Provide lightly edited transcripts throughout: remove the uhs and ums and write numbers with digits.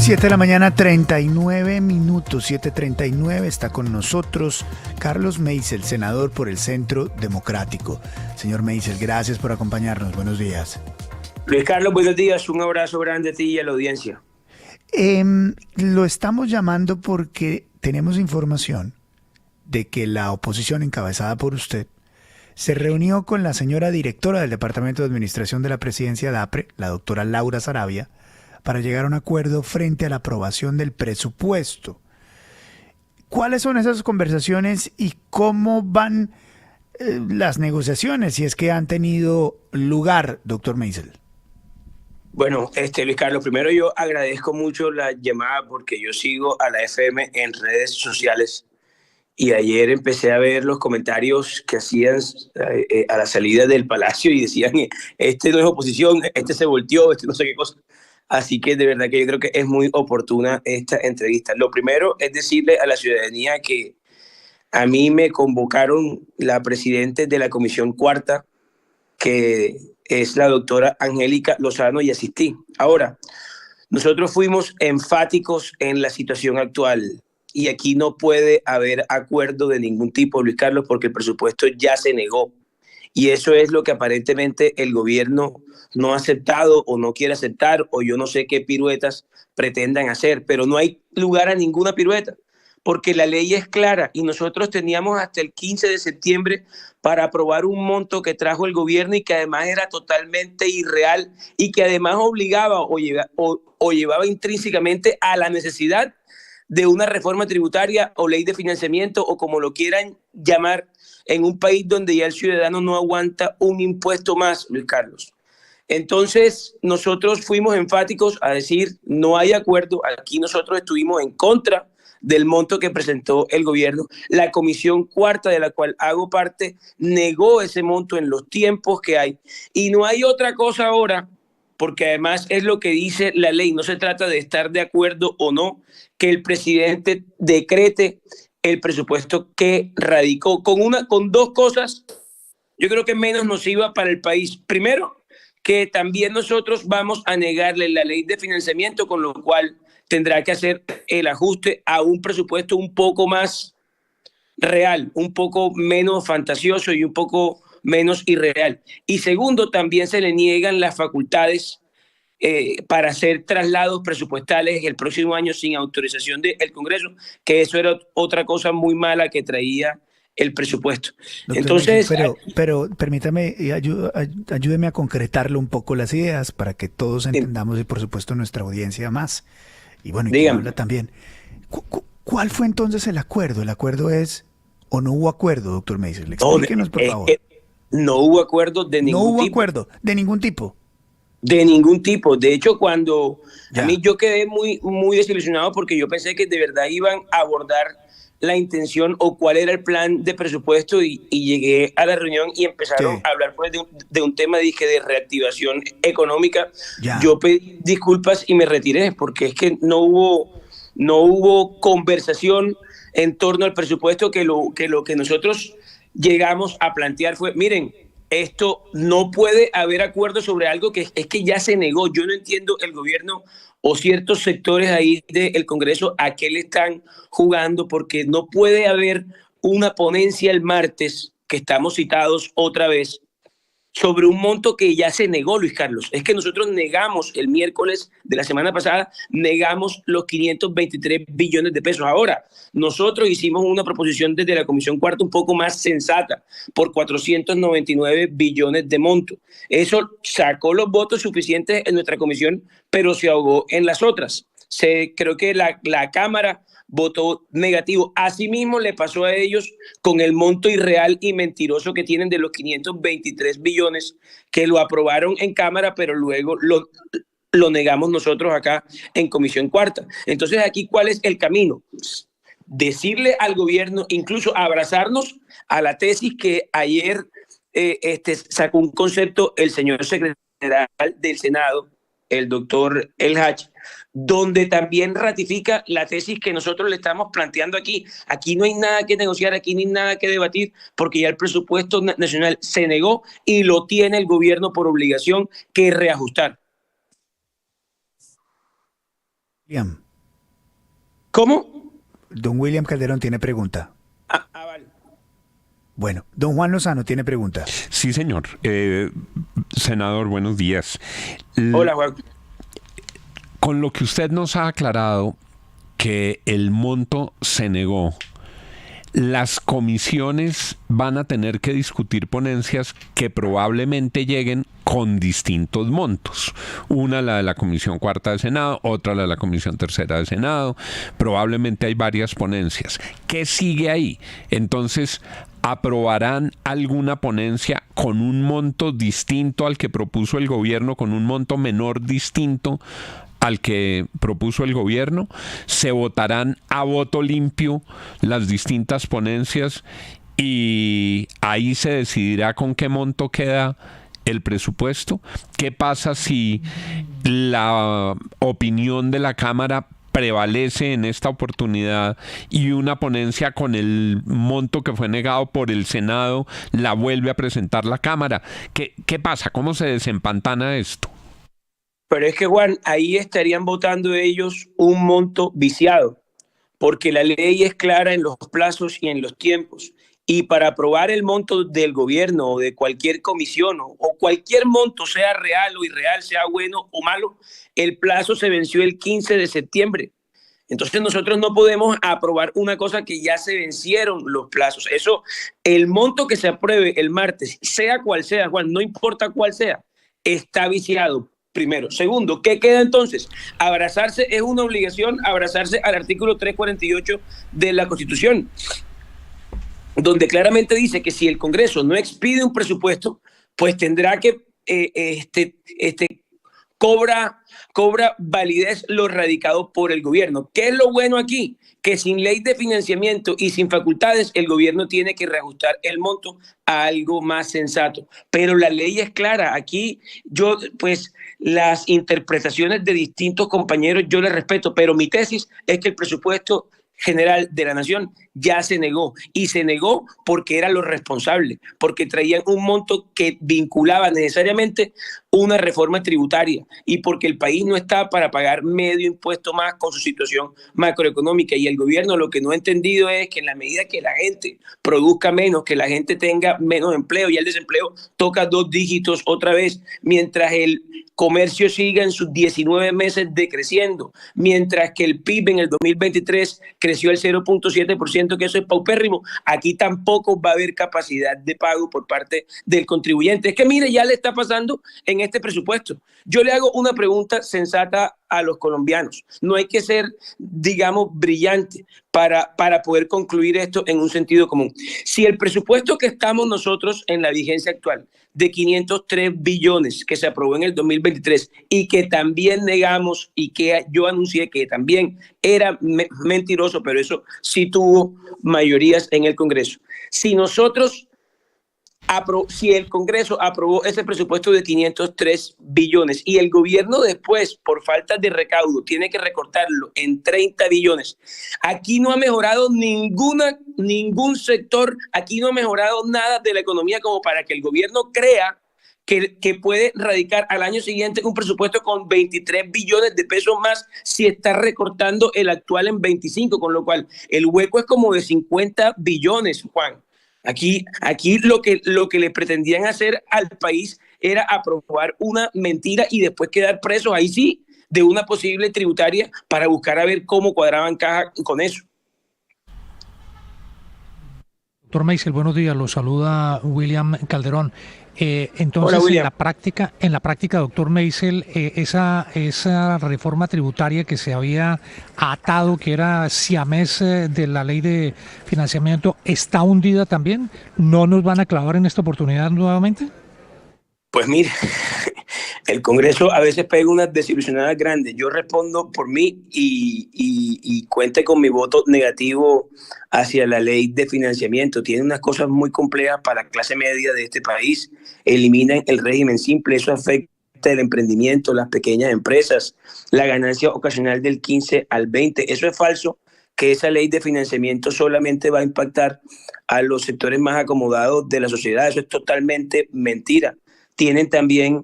7 de la mañana, 39 minutos, 7:39, está con nosotros Carlos Meisel, senador por el Centro Democrático. Señor Meisel, gracias por acompañarnos, buenos días. Luis Carlos, buenos días, un abrazo grande a ti y a la audiencia. Lo estamos llamando porque tenemos información de que la oposición encabezada por usted se reunió con la señora directora del Departamento de Administración de la Presidencia DAPRE, la doctora Laura Saravia, para llegar a un acuerdo frente a la aprobación del presupuesto. ¿Cuáles son esas conversaciones y cómo van las negociaciones, si es que han tenido lugar, doctor Meisel? Bueno, Luis Carlos, primero yo agradezco mucho la llamada porque yo sigo a la FM en redes sociales y ayer empecé a ver los comentarios que hacían a la salida del Palacio y decían, este no es oposición, este se volteó, este no sé qué cosa. Así que de verdad que yo creo que es muy oportuna esta entrevista. Lo primero es decirle a la ciudadanía que a mí me convocaron la presidenta de la Comisión Cuarta, que es la doctora Angélica Lozano, y asistí. Ahora, nosotros fuimos enfáticos en la situación actual y aquí no puede haber acuerdo de ningún tipo, Luis Carlos, porque el presupuesto ya se negó. Y eso es lo que aparentemente el gobierno no ha aceptado o no quiere aceptar, o yo no sé qué piruetas pretendan hacer, pero no hay lugar a ninguna pirueta, porque la ley es clara y nosotros teníamos hasta el 15 de septiembre para aprobar un monto que trajo el gobierno y que además era totalmente irreal y que además obligaba o llevaba intrínsecamente a la necesidad de una reforma tributaria o ley de financiamiento o como lo quieran llamar, en un país donde ya el ciudadano no aguanta un impuesto más, Luis Carlos. Entonces, nosotros fuimos enfáticos a decir, no hay acuerdo. Aquí nosotros estuvimos en contra del monto que presentó el gobierno. La Comisión Cuarta, de la cual hago parte, negó ese monto en los tiempos que hay. Y no hay otra cosa ahora, porque además es lo que dice la ley. No se trata de estar de acuerdo o no, que el presidente decrete el presupuesto que radicó con dos cosas, yo creo que menos nociva para el país. Primero, que también nosotros vamos a negarle la ley de financiamiento, con lo cual tendrá que hacer el ajuste a un presupuesto un poco más real, un poco menos fantasioso y un poco menos irreal. Y segundo, también se le niegan las facultades para hacer traslados presupuestales el próximo año sin autorización del Congreso, que eso era otra cosa muy mala que traía el presupuesto. Doctor Meisel, Entonces, pero permítame, ayúdeme a concretarlo un poco las ideas para que todos entendamos y por supuesto nuestra audiencia más. Y bueno, y quien habla también. ¿Cuál fue entonces el acuerdo? ¿El acuerdo es o no hubo acuerdo, doctor Meisel? Explíquenos, por favor. No hubo acuerdo de ningún tipo. No hubo acuerdo de ningún tipo. De ningún tipo. De hecho, cuando a mí yo quedé muy desilusionado porque yo pensé que de verdad iban a abordar la intención o cuál era el plan de presupuesto y llegué a la reunión y empezaron a hablar pues, de un tema dije, de reactivación económica. Yo pedí disculpas y me retiré porque es que no hubo conversación en torno al presupuesto, que lo que nosotros llegamos a plantear fue, miren, esto no puede haber acuerdo sobre algo que es que ya se negó. Yo no entiendo el gobierno o ciertos sectores ahí del Congreso a qué le están jugando, porque no puede haber una ponencia el martes, que estamos citados otra vez, sobre un monto que ya se negó, Luis Carlos. Es que nosotros negamos el miércoles de la semana pasada, negamos los 523 billones de pesos. Ahora, nosotros hicimos una proposición desde la Comisión Cuarta un poco más sensata, por 499 billones de monto. Eso sacó los votos suficientes en nuestra comisión, pero se ahogó en las otras. Creo que la Cámara votó negativo. Asimismo le pasó a ellos con el monto irreal y mentiroso que tienen de los 523 billones, que lo aprobaron en Cámara, pero luego lo negamos nosotros acá en Comisión Cuarta. Entonces aquí, ¿cuál es el camino? Decirle al gobierno, incluso abrazarnos a la tesis que ayer sacó un concepto el señor secretario del Senado, el doctor El Hach, donde también ratifica la tesis que nosotros le estamos planteando aquí. Aquí no hay nada que negociar, aquí no hay nada que debatir, porque ya el presupuesto nacional se negó y lo tiene el gobierno por obligación que reajustar. William, ¿Cómo? don William Calderón tiene pregunta. Vale. Bueno, don Juan Lozano tiene pregunta. Sí, señor. Senador, buenos días. Hola, Juan. Con lo que usted nos ha aclarado que el monto se negó, las comisiones van a tener que discutir ponencias que probablemente lleguen con distintos montos. Una la de la Comisión Cuarta de Senado, otra la de la Comisión Tercera de Senado. Probablemente hay varias ponencias. ¿Qué sigue ahí? Entonces, ¿aprobarán alguna ponencia con un monto distinto al que propuso el gobierno, con un monto menor distinto al que propuso el gobierno? ¿Se votarán a voto limpio las distintas ponencias y ahí se decidirá con qué monto queda el presupuesto? ¿Qué pasa si la opinión de la Cámara prevalece en esta oportunidad y una ponencia con el monto que fue negado por el Senado la vuelve a presentar la Cámara? ¿Qué pasa? ¿Cómo se desempantana esto? Pero es que, Juan, ahí estarían votando ellos un monto viciado, porque la ley es clara en los plazos y en los tiempos. Y para aprobar el monto del gobierno o de cualquier comisión o cualquier monto, sea real o irreal, sea bueno o malo, el plazo se venció el 15 de septiembre. Entonces nosotros no podemos aprobar una cosa que ya se vencieron los plazos. Eso, el monto que se apruebe el martes, sea cual sea, Juan, no importa cuál sea, está viciado. Primero. Segundo, ¿qué queda entonces? Abrazarse es una obligación, abrazarse al artículo 348 de la Constitución, donde claramente dice que si el Congreso no expide un presupuesto, pues tendrá que cobra validez lo radicado por el gobierno. ¿Qué es lo bueno aquí? Que sin ley de financiamiento y sin facultades, el gobierno tiene que reajustar el monto a algo más sensato. Pero la ley es clara. Aquí pues las interpretaciones de distintos compañeros yo les respeto, pero mi tesis es que el presupuesto general de la nación ya se negó, y se negó porque era lo responsable, porque traían un monto que vinculaba necesariamente una reforma tributaria y porque el país no está para pagar medio impuesto más con su situación macroeconómica, y el gobierno lo que no ha entendido es que en la medida que la gente produzca menos, que la gente tenga menos empleo, y el desempleo toca 2 dígitos otra vez, mientras el comercio siga en sus 19 meses decreciendo, mientras que el PIB en el 2023 creció el 0.7%, que eso es paupérrimo, aquí tampoco va a haber capacidad de pago por parte del contribuyente. Es que mire, ya le está pasando en este presupuesto. Yo le hago una pregunta sensata a los colombianos. No hay que ser, digamos, brillante para poder concluir esto en un sentido común. Si el presupuesto que estamos nosotros en la vigencia actual de 503 billones que se aprobó en el 2023 y que también negamos y que yo anuncié que también era mentiroso, pero eso sí tuvo mayorías en el Congreso. Si el Congreso aprobó ese presupuesto de 503 billones y el gobierno después, por falta de recaudo, tiene que recortarlo en 30 billones, aquí no ha mejorado ningún sector, aquí no ha mejorado nada de la economía como para que el gobierno crea que puede radicar al año siguiente un presupuesto con 23 billones de pesos más si está recortando el actual en 25, con lo cual el hueco es como de 50 billones, Juan. Aquí lo que le pretendían hacer al país era aprobar una mentira y después quedar presos, ahí sí, de una posible tributaria para buscar a ver cómo cuadraban caja con eso. Doctor Meisel, buenos días, lo saluda William Calderón. Entonces, Hola, William. en la práctica, doctor Meisel, esa reforma tributaria que se había atado, que era siamés de la ley de financiamiento, ¿está hundida también? ¿No nos van a clavar en esta oportunidad nuevamente? Pues mire, el Congreso a veces pega unas desilusionadas grandes. Yo respondo por mí y cuente con mi voto negativo hacia la ley de financiamiento. Tiene unas cosas muy complejas para la clase media de este país. Eliminan el régimen simple, eso afecta el emprendimiento, las pequeñas empresas, la ganancia ocasional del 15 al 20. Eso es falso, que esa ley de financiamiento solamente va a impactar a los sectores más acomodados de la sociedad. Eso es totalmente mentira. tienen también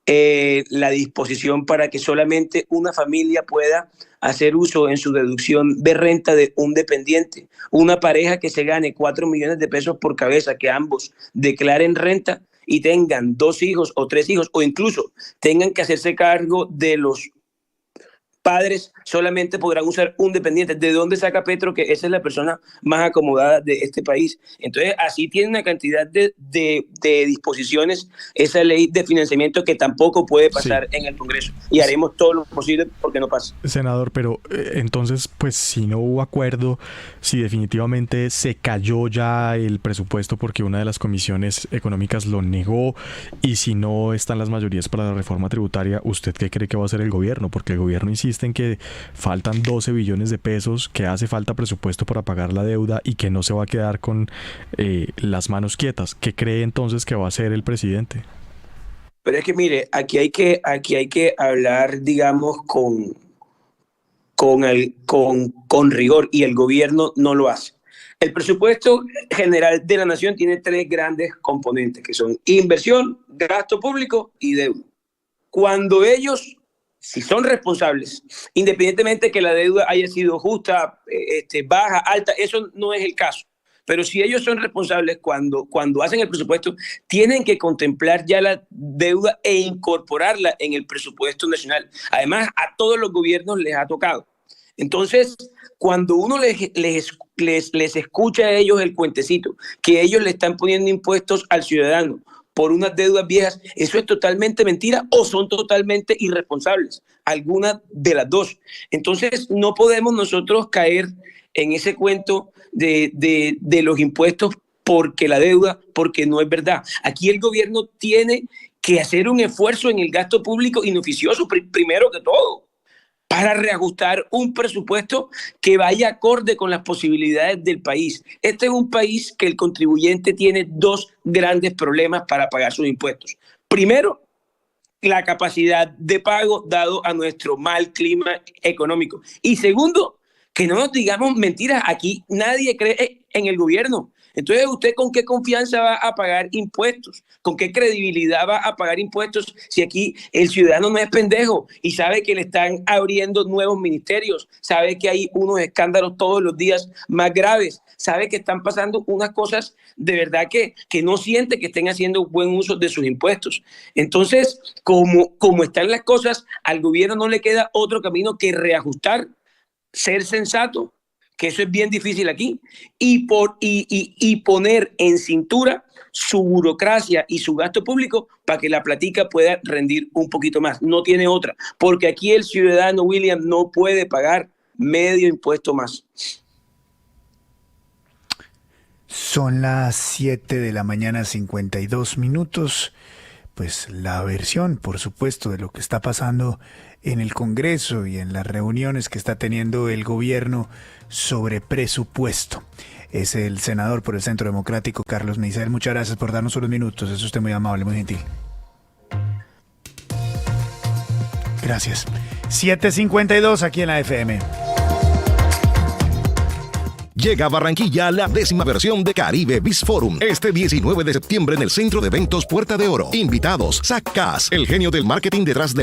la disposición para que solamente una familia pueda hacer uso en su deducción de renta de un dependiente. Una pareja que se gane 4 millones de pesos por cabeza, que ambos declaren renta y tengan 2 hijos o 3 hijos, o incluso tengan que hacerse cargo de los padres, solamente podrán usar un dependiente. ¿De dónde saca Petro que esa es la persona más acomodada de este país? Entonces, así tiene una cantidad de disposiciones esa ley de financiamiento que tampoco puede pasar en el Congreso. Y haremos todo lo posible porque no pase. Senador, pero entonces, pues si no hubo acuerdo, si definitivamente se cayó ya el presupuesto porque una de las comisiones económicas lo negó, y si no están las mayorías para la reforma tributaria, ¿usted qué cree que va a hacer el gobierno? Porque el gobierno insiste en que faltan 12 billones de pesos, que hace falta presupuesto para pagar la deuda y que no se va a quedar con las manos quietas. ¿Qué cree entonces que va a hacer el presidente? Pero es que mire, aquí hay que hablar, digamos, con rigor, y el gobierno no lo hace. El presupuesto general de la nación tiene 3 grandes componentes, que son inversión, gasto público y deuda. Cuando ellos, si son responsables, independientemente que la deuda haya sido justa, baja, alta, eso no es el caso. Pero si ellos son responsables, cuando hacen el presupuesto, tienen que contemplar ya la deuda e incorporarla en el presupuesto nacional. Además, a todos los gobiernos les ha tocado. Entonces, cuando uno les escucha a ellos el cuentecito, que ellos le están poniendo impuestos al ciudadano por unas deudas viejas, eso es totalmente mentira o son totalmente irresponsables, alguna de las dos. Entonces no podemos nosotros caer en ese cuento de los impuestos porque la deuda, porque no es verdad. Aquí el gobierno tiene que hacer un esfuerzo en el gasto público inoficioso, primero que todo, para reajustar un presupuesto que vaya acorde con las posibilidades del país. Este es un país que el contribuyente tiene 2 grandes problemas para pagar sus impuestos. Primero, la capacidad de pago dado a nuestro mal clima económico. Y segundo, que no nos digamos mentiras, aquí nadie cree en el gobierno. Entonces, ¿usted con qué confianza va a pagar impuestos? ¿Con qué credibilidad va a pagar impuestos si aquí el ciudadano no es pendejo y sabe que le están abriendo nuevos ministerios, sabe que hay unos escándalos todos los días más graves, sabe que están pasando unas cosas de verdad que no siente que estén haciendo buen uso de sus impuestos? Entonces, como están las cosas, al gobierno no le queda otro camino que reajustar, ser sensato, que eso es bien difícil aquí, y poner en cintura su burocracia y su gasto público para que la platica pueda rendir un poquito más. No tiene otra, porque aquí el ciudadano, William, no puede pagar medio impuesto más. Son las 7 de la mañana, 52 minutos. Pues la versión, por supuesto, de lo que está pasando en el Congreso y en las reuniones que está teniendo el gobierno sobre presupuesto. Es el senador por el Centro Democrático, Carlos Meisel. Muchas gracias por darnos unos minutos. Es usted muy amable, muy gentil. Gracias. 7:52 aquí en la FM. Llega a Barranquilla la 10ª versión de Caribe Biz Forum, este 19 de septiembre en el Centro de Eventos Puerta de Oro. Invitados: Zach Kass, el genio del marketing detrás del